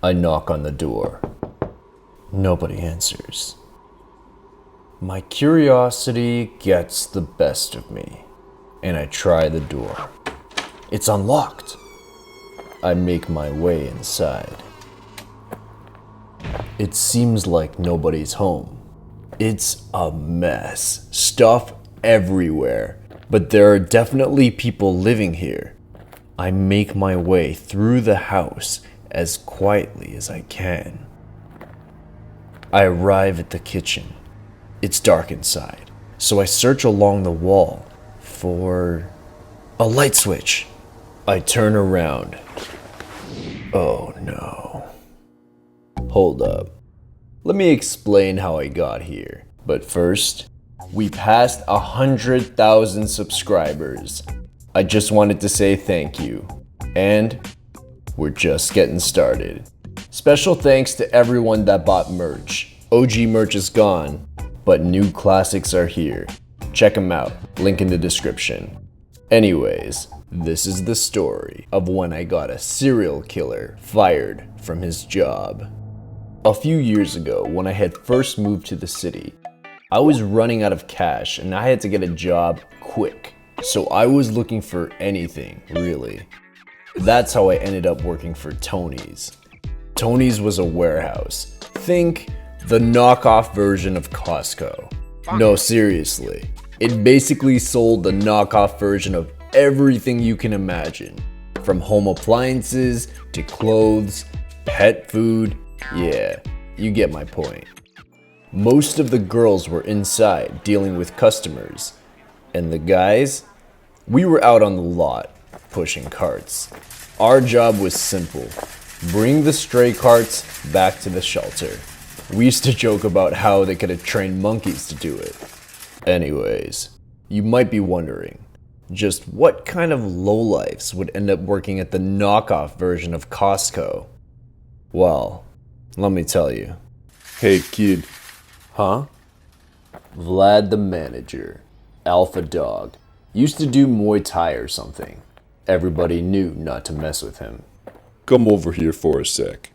I knock on the door. Nobody answers. My curiosity gets the best of me, and I try the door. It's unlocked. I make my way inside. It seems like nobody's home. It's a mess. Stuff everywhere. But there are definitely people living here. I make my way through the house as quietly as I can. I arrive at the kitchen. It's dark inside, so I search along the wall for a light switch. I turn around. Oh no. Hold up. Let me explain how I got here. But first, we passed 100,000 subscribers. I just wanted to say thank you. And we're just getting started. Special thanks to everyone that bought merch. OG merch is gone, but new classics are here. Check them out, link in the description. Anyways, this is the story of when I got a serial killer fired from his job. A few years ago, when I had first moved to the city, I was running out of cash and I had to get a job quick. So I was looking for anything, really. That's how I ended up working for Tony's. Tony's was a warehouse. Think the knockoff version of Costco. No, seriously. It basically sold the knockoff version of everything you can imagine. From home appliances to clothes, pet food. Yeah, you get my point. Most of the girls were inside dealing with customers. And the guys? We were out on the lot, pushing carts. Our job was simple. Bring the stray carts back to the shelter. We used to joke about how they could have trained monkeys to do it. Anyways, you might be wondering, just what kind of lowlifes would end up working at the knockoff version of Costco? Well, let me tell you. Hey kid. Huh? Vlad the manager, alpha dog, used to do Muay Thai or something. Everybody knew not to mess with him. Come over here for a sec.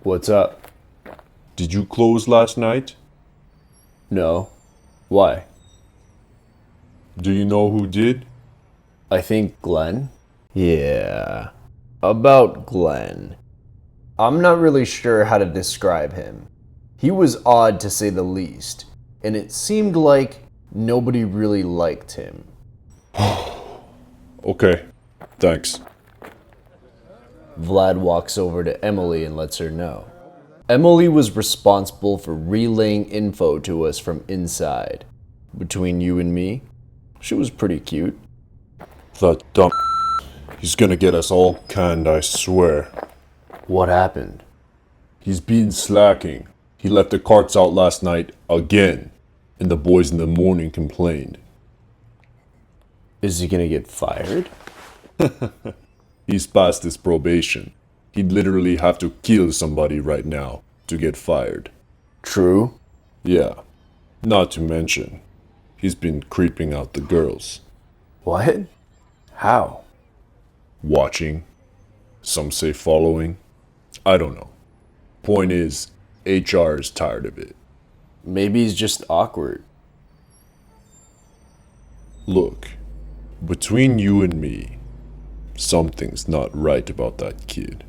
What's up? Did you close last night? No. Why? Do you know who did? I think Glenn? Yeah. About Glenn. I'm not really sure how to describe him. He was odd to say the least, and it seemed like nobody really liked him. Okay, thanks. Vlad walks over to Emily and lets her know. Emily was responsible for relaying info to us from inside. Between you and me, she was pretty cute. That dumb he's gonna get us all canned, I swear. What happened? He's been slacking. He left the carts out last night again, and the boys in the morning complained. Is he gonna get fired? He's past his probation. He'd literally have to kill somebody right now to get fired. True. Yeah, not to mention, he's been creeping out the girls. What? How? Watching. Some say following. I don't know. Point is, HR is tired of it. Maybe he's just awkward. Look, between you and me, something's not right about that kid.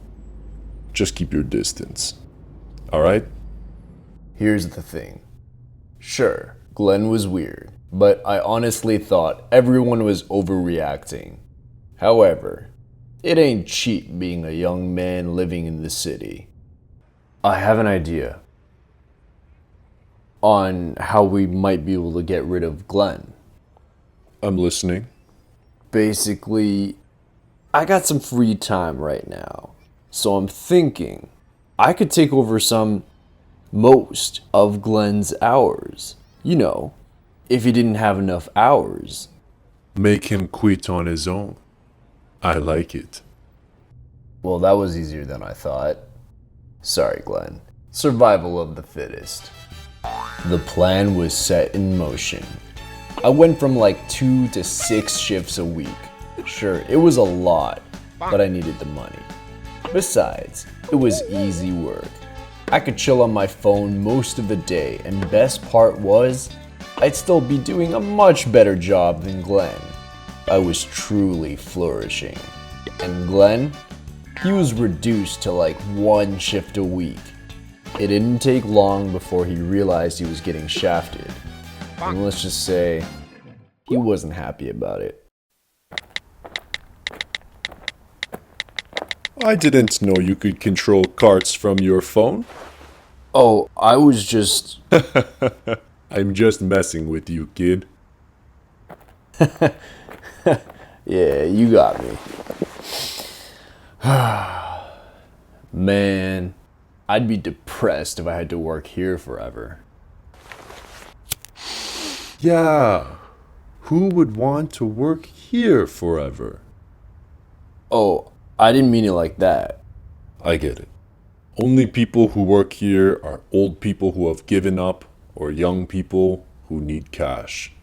Just keep your distance. Alright? Here's the thing. Sure, Glenn was weird, but I honestly thought everyone was overreacting. However, it ain't cheap being a young man living in the city. I have an idea on how we might be able to get rid of Glenn. I'm listening. Basically, I got some free time right now, so I'm thinking I could take over most of Glenn's hours. You know, if he didn't have enough hours. Make him quit on his own. I like it. Well, that was easier than I thought. Sorry, Glenn. Survival of the fittest. The plan was set in motion. I went from like 2 to 6 shifts a week. Sure, it was a lot, but I needed the money. Besides, it was easy work. I could chill on my phone most of the day, and best part was, I'd still be doing a much better job than Glenn. I was truly flourishing. And Glenn? He was reduced to like one shift a week. It didn't take long before he realized he was getting shafted. And let's just say, he wasn't happy about it. I didn't know you could control carts from your phone. Oh, I was just... I'm just messing with you, kid. Yeah, you got me. Man, I'd be depressed if I had to work here forever. Yeah, who would want to work here forever? Oh, I didn't mean it like that. I get it. Only people who work here are old people who have given up or young people who need cash.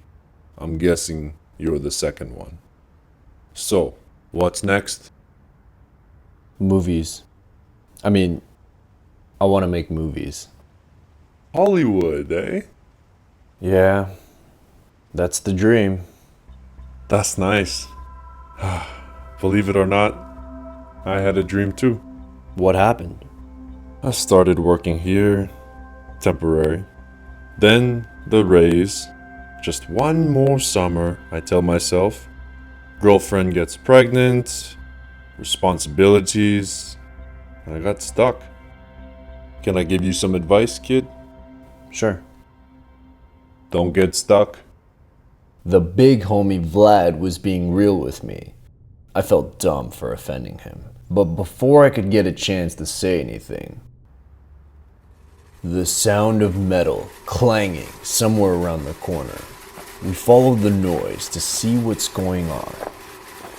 I'm guessing you're the second one. So, what's next? Movies. I mean, I want to make movies. Hollywood, eh? Yeah, that's the dream. That's nice. Believe it or not, I had a dream too. What happened? I started working here, temporary. Then the raise. Just one more summer, I tell myself. Girlfriend gets pregnant, responsibilities. I got stuck. Can I give you some advice, kid? Sure. Don't get stuck. The big homie Vlad was being real with me. I felt dumb for offending him. But before I could get a chance to say anything, the sound of metal clanging somewhere around the corner. We followed the noise to see what's going on.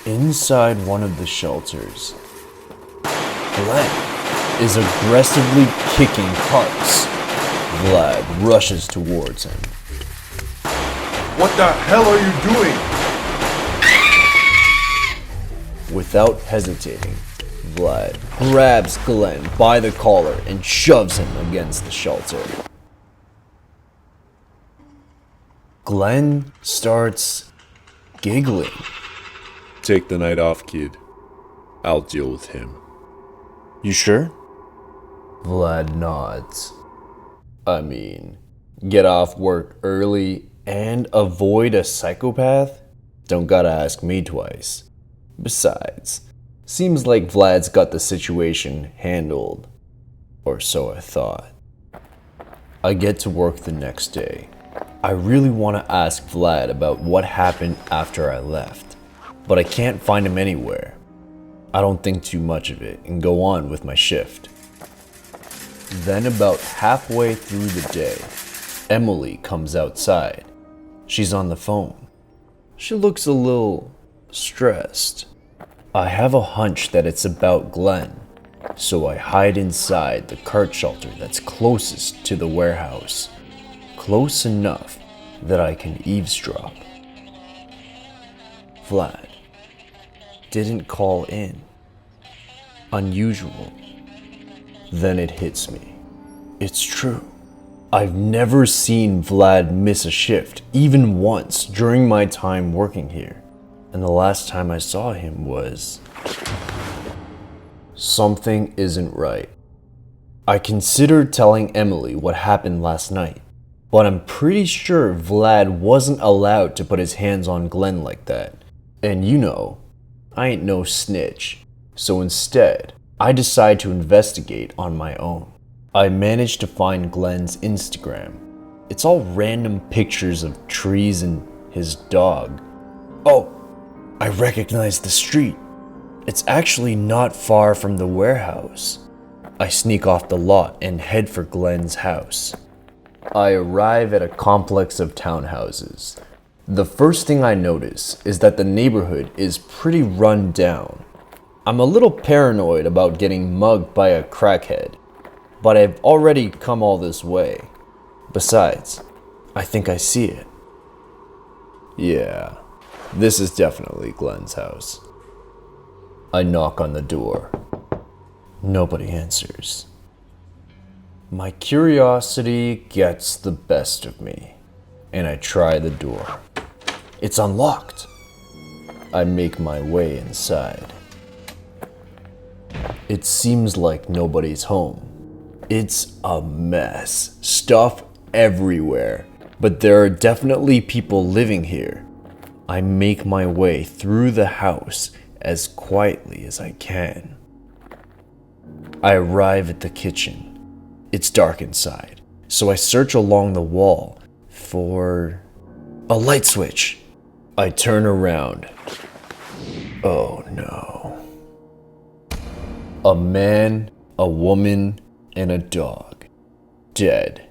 Inside one of the shelters, Glenn is aggressively kicking carts. Vlad rushes towards him. What the hell are you doing? Without hesitating, Vlad grabs Glenn by the collar and shoves him against the shelter. Glenn starts giggling. Take the night off, kid. I'll deal with him. You sure? Vlad nods. I mean, get off work early and avoid a psychopath? Don't gotta ask me twice. Besides, seems like Vlad's got the situation handled. Or so I thought. I get to work the next day. I really want to ask Vlad about what happened after I left, but I can't find him anywhere. I don't think too much of it and go on with my shift. Then about halfway through the day, Emily comes outside. She's on the phone. She looks a little stressed. I have a hunch that it's about Glenn, so I hide inside the cart shelter that's closest to the warehouse. Close enough that I can eavesdrop. Vlad didn't call in. Unusual. Then it hits me. It's true. I've never seen Vlad miss a shift, even once during my time working here. And the last time I saw him was... Something isn't right. I considered telling Emily what happened last night, but I'm pretty sure Vlad wasn't allowed to put his hands on Glenn like that. And you know, I ain't no snitch. So instead, I decide to investigate on my own. I managed to find Glenn's Instagram. It's all random pictures of trees and his dog. Oh, I recognize the street. It's actually not far from the warehouse. I sneak off the lot and head for Glenn's house. I arrive at a complex of townhouses. The first thing I notice is that the neighborhood is pretty run down. I'm a little paranoid about getting mugged by a crackhead, but I've already come all this way. Besides, I think I see it. Yeah, this is definitely Glenn's house. I knock on the door. Nobody answers. My curiosity gets the best of me, and I try the door. It's unlocked. I make my way inside. It seems like nobody's home. It's a mess. Stuff everywhere. But there are definitely people living here. I make my way through the house as quietly as I can. I arrive at the kitchen. It's dark inside, so I search along the wall for a light switch. I turn around. Oh no. A man, a woman, and a dog. Dead.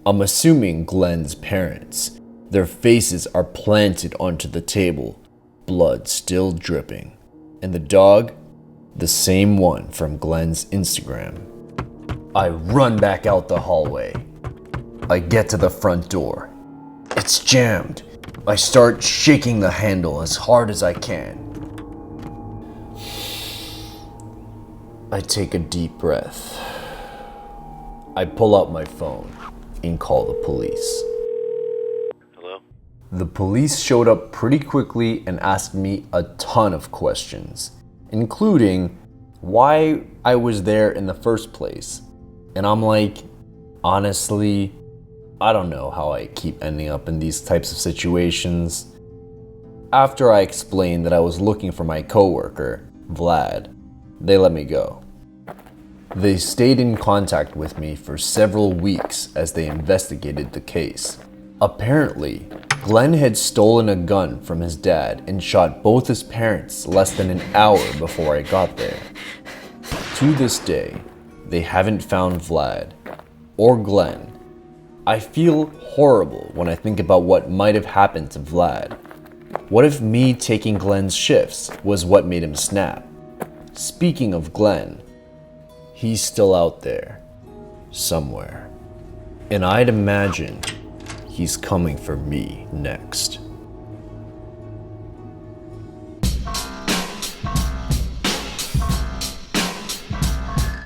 I'm assuming Glenn's parents. Their faces are planted onto the table, blood still dripping. And the dog? The same one from Glenn's Instagram. I run back out the hallway. I get to the front door. It's jammed. I start shaking the handle as hard as I can. I take a deep breath. I pull out my phone and call the police. Hello? The police showed up pretty quickly and asked me a ton of questions, including why I was there in the first place. And I'm like, honestly, I don't know how I keep ending up in these types of situations. After I explained that I was looking for my coworker, Vlad, they let me go. They stayed in contact with me for several weeks as they investigated the case. Apparently, Glenn had stolen a gun from his dad and shot both his parents less than an hour before I got there. To this day, they haven't found Vlad or Glenn. I feel horrible when I think about what might have happened to Vlad. What if me taking Glenn's shifts was what made him snap? Speaking of Glenn, he's still out there, somewhere. And I'd imagine he's coming for me next.